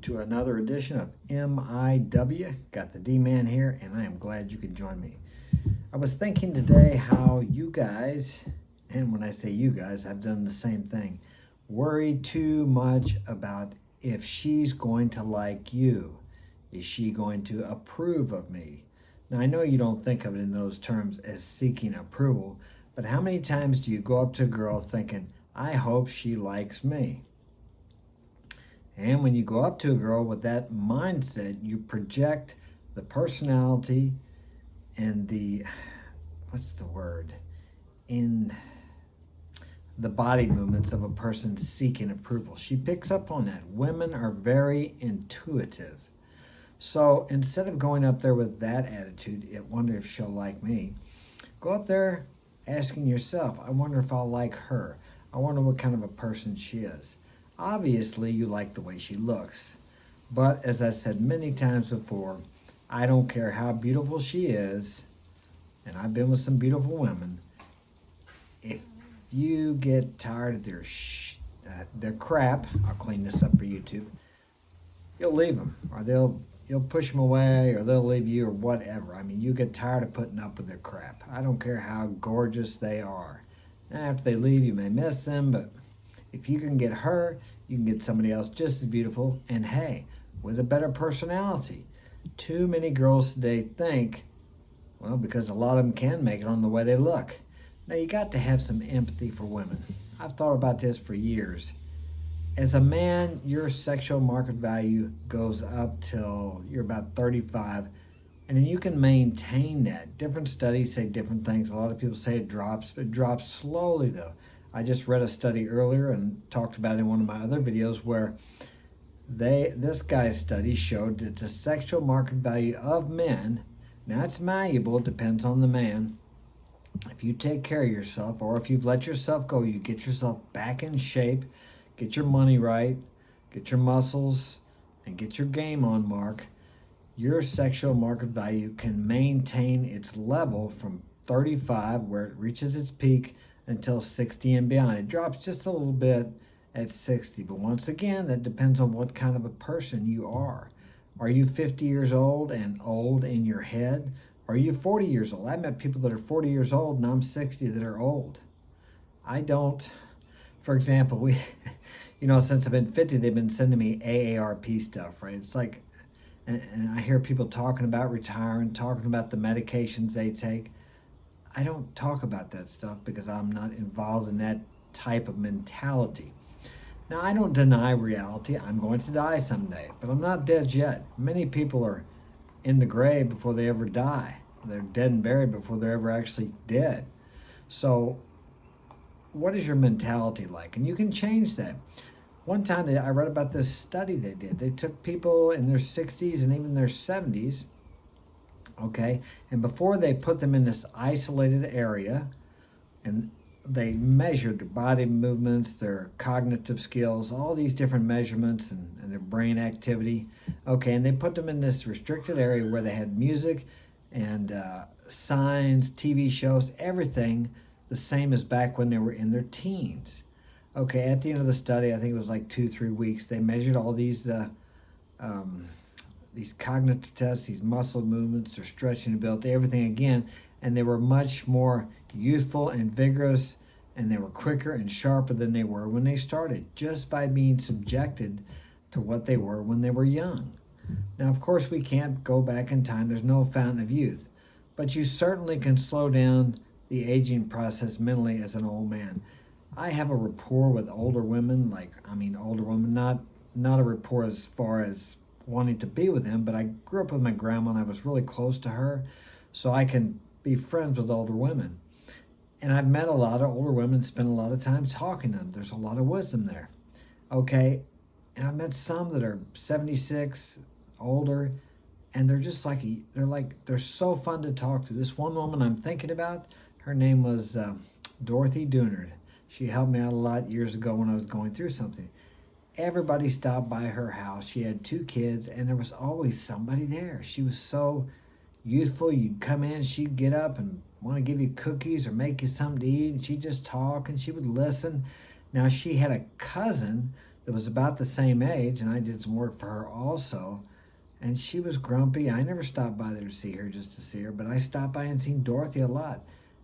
to another edition of MIW. Got the D-Man here, and I am glad you could join me. I was thinking today how you guys, and when I say you guys, I've done the same thing, worry too much about if she's going to like you. Is she going to approve of me? Now, I know you don't think of it in those terms as seeking approval, but how many times do you go up to a girl thinking, I hope she likes me? And when you go up to a girl with that mindset, you project the personality and in the body movements of a person seeking approval. She picks up on that. Women are very intuitive. So instead of going up there with that attitude, I wonder if she'll like me, go up there asking yourself, I wonder if I'll like her. I wonder what kind of a person she is. Obviously, you like the way she looks. But as I said many times before, I don't care how beautiful she is, and I've been with some beautiful women, if you get tired of their crap, I'll clean this up for YouTube, you'll leave them, or you'll push them away, or they'll leave you, or whatever. I mean, you get tired of putting up with their crap. I don't care how gorgeous they are. Now, after they leave, you may miss them, but if you can get her, you can get somebody else just as beautiful, and hey, with a better personality. Too many girls today think, well, because a lot of them can make it on the way they look. Now, you got to have some empathy for women. I've thought about this for years. As a man, your sexual market value goes up till you're about 35, and then you can maintain that. Different studies say different things. A lot of people say it drops, but it drops slowly, though. I just read a study earlier and talked about it in one of my other videos where this guy's study showed that the sexual market value of men, now it's malleable, it depends on the man. If you take care of yourself, or if you've let yourself go, you get yourself back in shape, get your money right, get your muscles, and get your game on mark, your sexual market value can maintain its level from 35, where it reaches its peak, until 60 and beyond. It drops just a little bit at 60, but once again, that depends on what kind of a person you are. Are you 50 years old and old in your head? Are you 40 years old? I met people that are 40 years old and I'm 60 that are old. I don't, for example, since I've been 50, they've been sending me AARP stuff, right? It's like, and I hear people talking about retiring, talking about the medications they take. I don't talk about that stuff because I'm not involved in that type of mentality. Now, I don't deny reality. I'm going to die someday, but I'm not dead yet. Many people are in the grave before they ever die. They're dead and buried before they're ever actually dead. So what is your mentality like? And you can change that. One time I read about this study they did. They took people in their 60s and even their 70s, okay, and before they put them in this isolated area, and they measured their body movements, their cognitive skills, all these different measurements, and their brain activity, okay, and they put them in this restricted area where they had music and signs, TV shows, everything the same as back when they were in their teens. Okay, at the end of the study, I think it was like 2-3 weeks, they measured all these cognitive tests, these muscle movements, their stretching ability, everything again, and they were much more youthful and vigorous, and they were quicker and sharper than they were when they started, just by being subjected to what they were when they were young. Now, of course, we can't go back in time. There's no fountain of youth, but you certainly can slow down the aging process mentally as an old man. I have a rapport with older women, older women, not a rapport as far as wanting to be with them, but I grew up with my grandma and I was really close to her, so I can be friends with older women. And I've met a lot of older women, spent a lot of time talking to them. There's a lot of wisdom there, okay? And I've met some that are 76, older, and they're just they're so fun to talk to. This one woman I'm thinking about, her name was Dorothy Dunnard. She helped me out a lot years ago when I was going through something. Everybody stopped by her house. She had 2 kids, and there was always somebody there. She was so youthful. You'd come in, she'd get up and want to give you cookies or make you something to eat, and she'd just talk and she would listen. Now, she had a cousin that was about the same age, and I did some work for her also. And she was grumpy. I never stopped by there to see her just to see her, but I stopped by and seen Dorothy a lot.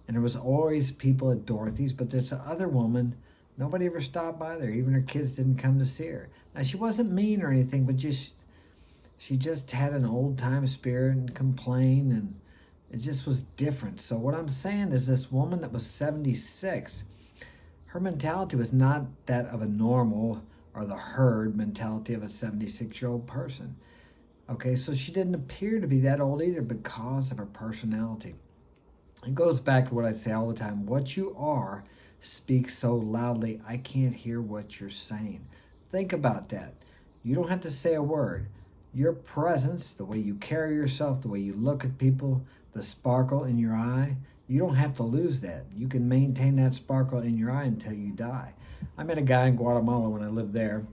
And there was always people at Dorothy's, but this other woman, nobody ever stopped by there. Even her kids didn't come to see her. Now she wasn't mean or anything, but she just had an old time spirit and complained, and it just was different. So what I'm saying is, this woman that was 76, her mentality was not that of a normal or the herd mentality of a 76-year-old person. Okay, so she didn't appear to be that old either because of her personality. It goes back to what I say all the time. What you are speaks so loudly, I can't hear what you're saying. Think about that. You don't have to say a word. Your presence, the way you carry yourself, the way you look at people, the sparkle in your eye, you don't have to lose that. You can maintain that sparkle in your eye until you die. I met a guy in Guatemala when I lived there.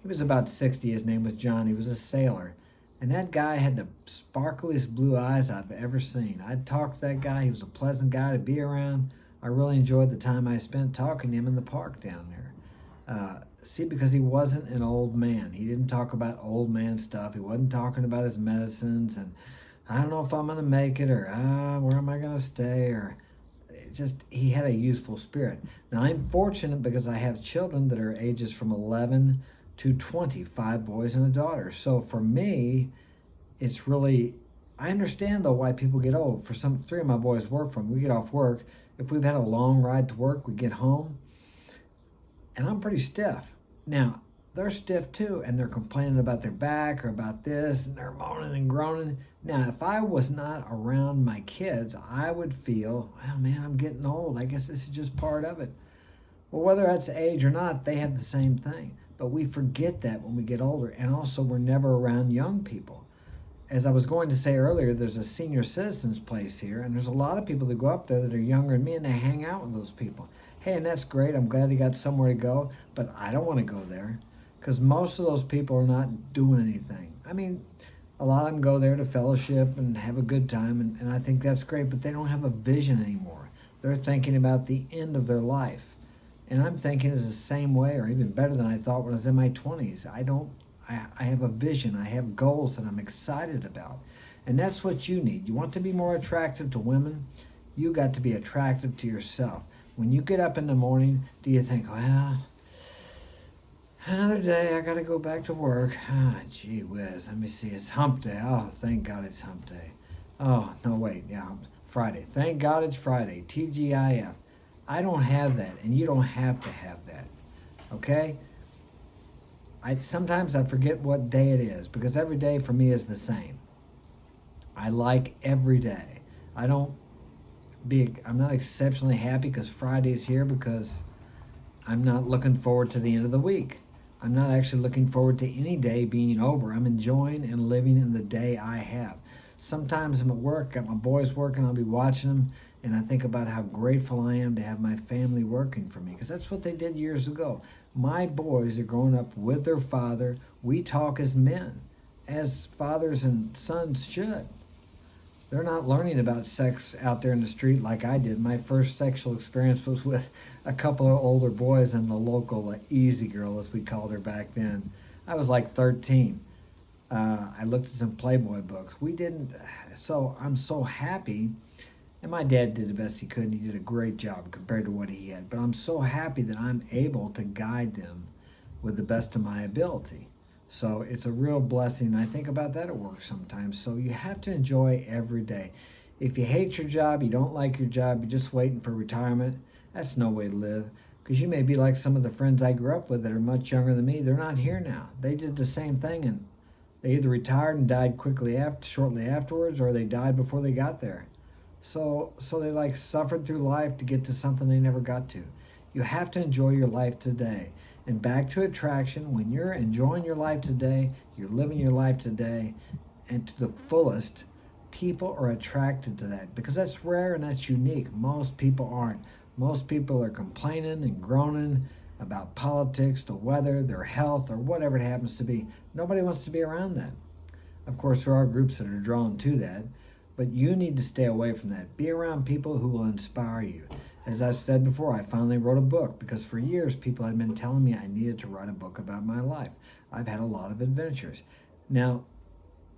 He was about 60. His name was John. He was a sailor. And that guy had the sparkliest blue eyes I've ever seen. I talked to that guy. He was a pleasant guy to be around. I really enjoyed the time I spent talking to him in the park down there. Because he wasn't an old man. He didn't talk about old man stuff. He wasn't talking about his medicines and I don't know if I'm going to make it, or where am I going to stay, or he had a youthful spirit. Now, I'm fortunate because I have children that are ages from 11 to 20, 5 boys and a daughter. So for me, it's really, I understand though why people get old. For 3 of my boys work from, we get off work. If we've had a long ride to work, we get home, and I'm pretty stiff. Now, they're stiff too, and they're complaining about their back or about this, and they're moaning and groaning. Now, if I was not around my kids, I would feel, well, man, I'm getting old. I guess this is just part of it. Well, whether that's age or not, they have the same thing. But we forget that when we get older, and also we're never around young people. As I was going to say earlier, there's a senior citizens place here, and there's a lot of people that go up there that are younger than me, and they hang out with those people. Hey, and that's great. I'm glad they got somewhere to go, but I don't want to go there because most of those people are not doing anything. I mean, a lot of them go there to fellowship and have a good time, and I think that's great, but they don't have a vision anymore. They're thinking about the end of their life. And I'm thinking it's the same way or even better than I thought when I was in my 20s. I have a vision. I have goals that I'm excited about. And that's what you need. You want to be more attractive to women? You got to be attractive to yourself. When you get up in the morning, do you think, well, another day, I got to go back to work. Gee whiz, let me see. It's hump day. Oh, thank God it's hump day. Oh, no, wait. Yeah, Friday. Thank God it's Friday. TGIF. I don't have that, and you don't have to have that, okay? Sometimes I forget what day it is because every day for me is the same. I like every day. I'm not exceptionally happy because Friday's here because I'm not looking forward to the end of the week. I'm not actually looking forward to any day being over. I'm enjoying and living in the day I have. Sometimes I'm at work, got my boys working, I'll be watching them, and I think about how grateful I am to have my family working for me, because that's what they did years ago. My boys are growing up with their father. We talk as men, as fathers and sons should. They're not learning about sex out there in the street like I did. My first sexual experience was with a couple of older boys and the local easy girl, as we called her back then. I was like 13. I looked at some Playboy books. So I'm so happy. And my dad did the best he could, and he did a great job compared to what he had. But I'm so happy that I'm able to guide them with the best of my ability. So it's a real blessing. And I think about that at work sometimes. So you have to enjoy every day. If you hate your job, you don't like your job, you're just waiting for retirement, that's no way to live. Because you may be like some of the friends I grew up with that are much younger than me. They're not here now. They did the same thing, and they either retired and died shortly afterwards, or they died before they got there. So they suffered through life to get to something they never got to. You have to enjoy your life today. And back to attraction, when you're enjoying your life today, you're living your life today, and to the fullest, people are attracted to that because that's rare and that's unique. Most people aren't. Most people are complaining and groaning about politics, the weather, their health, or whatever it happens to be. Nobody wants to be around that. Of course, there are groups that are drawn to that, but you need to stay away from that. Be around people who will inspire you. As I've said before, I finally wrote a book because for years people had been telling me I needed to write a book about my life. I've had a lot of adventures. Now,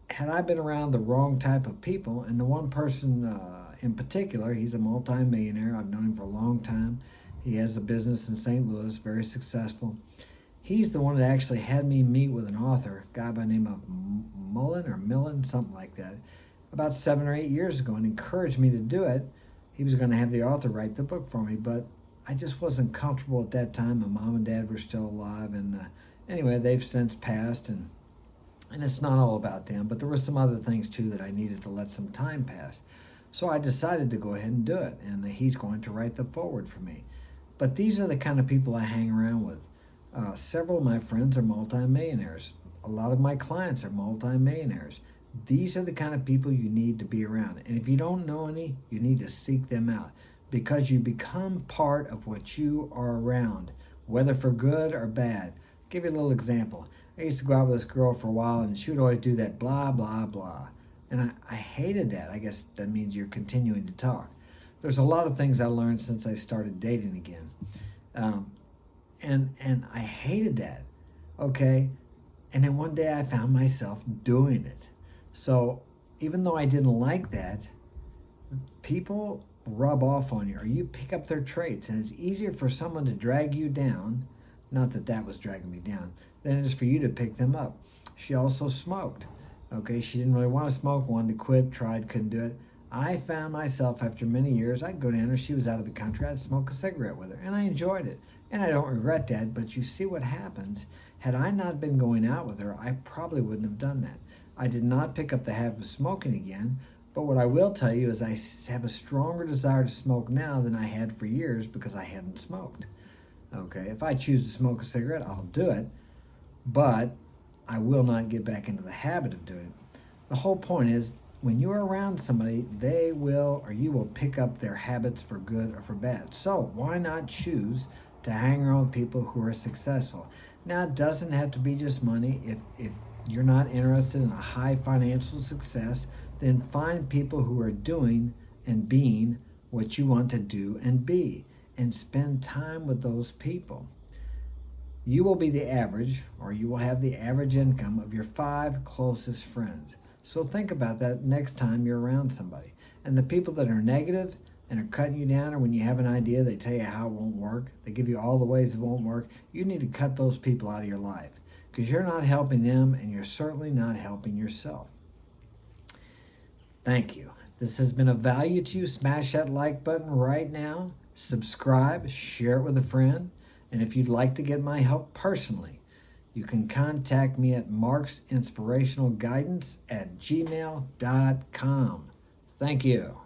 had I been around the wrong type of people, and the one person in particular, he's a multimillionaire. I've known him for a long time. He has a business in St. Louis, very successful. He's the one that actually had me meet with an author, a guy by the name of Millen, something like that, about 7 or 8 years ago, and encouraged me to do it. He was going to have the author write the book for me, but I just wasn't comfortable at that time. My mom and dad were still alive, and anyway, they've since passed, and it's not all about them, but there were some other things too that I needed to let some time pass. So I decided to go ahead and do it, and he's going to write the foreword for me. But these are the kind of people I hang around with. Several of my friends are multimillionaires. A lot of my clients are multimillionaires. These are the kind of people you need to be around. And if you don't know any, you need to seek them out because you become part of what you are around, whether for good or bad. I'll give you a little example. I used to go out with this girl for a while, and she would always do that blah, blah, blah. And I hated that. I guess that means you're continuing to talk. There's a lot of things I learned since I started dating again. And I hated that, okay? And then one day I found myself doing it. So even though I didn't like that, people rub off on you or you pick up their traits, and it's easier for someone to drag you down, not that that was dragging me down, than it is for you to pick them up. She also smoked. Okay, she didn't really want to smoke, wanted to quit, tried, couldn't do it. I found myself after many years, I'd go down there, she was out of the country, I'd smoke a cigarette with her, and I enjoyed it. And I don't regret that, but you see what happens. Had I not been going out with her, I probably wouldn't have done that. I did not pick up the habit of smoking again, but what I will tell you is I have a stronger desire to smoke now than I had for years because I hadn't smoked. Okay, if I choose to smoke a cigarette, I'll do it, but I will not get back into the habit of doing it. The whole point is when you're around somebody, they will or you will pick up their habits for good or for bad. So why not choose to hang around with people who are successful? Now, it doesn't have to be just money. If you're not interested in a high financial success, then find people who are doing and being what you want to do and be, and spend time with those people. You will be the average, or you will have the average income of your 5 closest friends. So think about that next time you're around somebody. And the people that are negative and are cutting you down, or when you have an idea, they tell you how it won't work, they give you all the ways it won't work, you need to cut those people out of your life because you're not helping them and you're certainly not helping yourself. Thank you. If this has been of value to you, smash that like button right now, subscribe, share it with a friend, and if you'd like to get my help personally, you can contact me at marksinspirationalguidance@gmail.com. Thank you.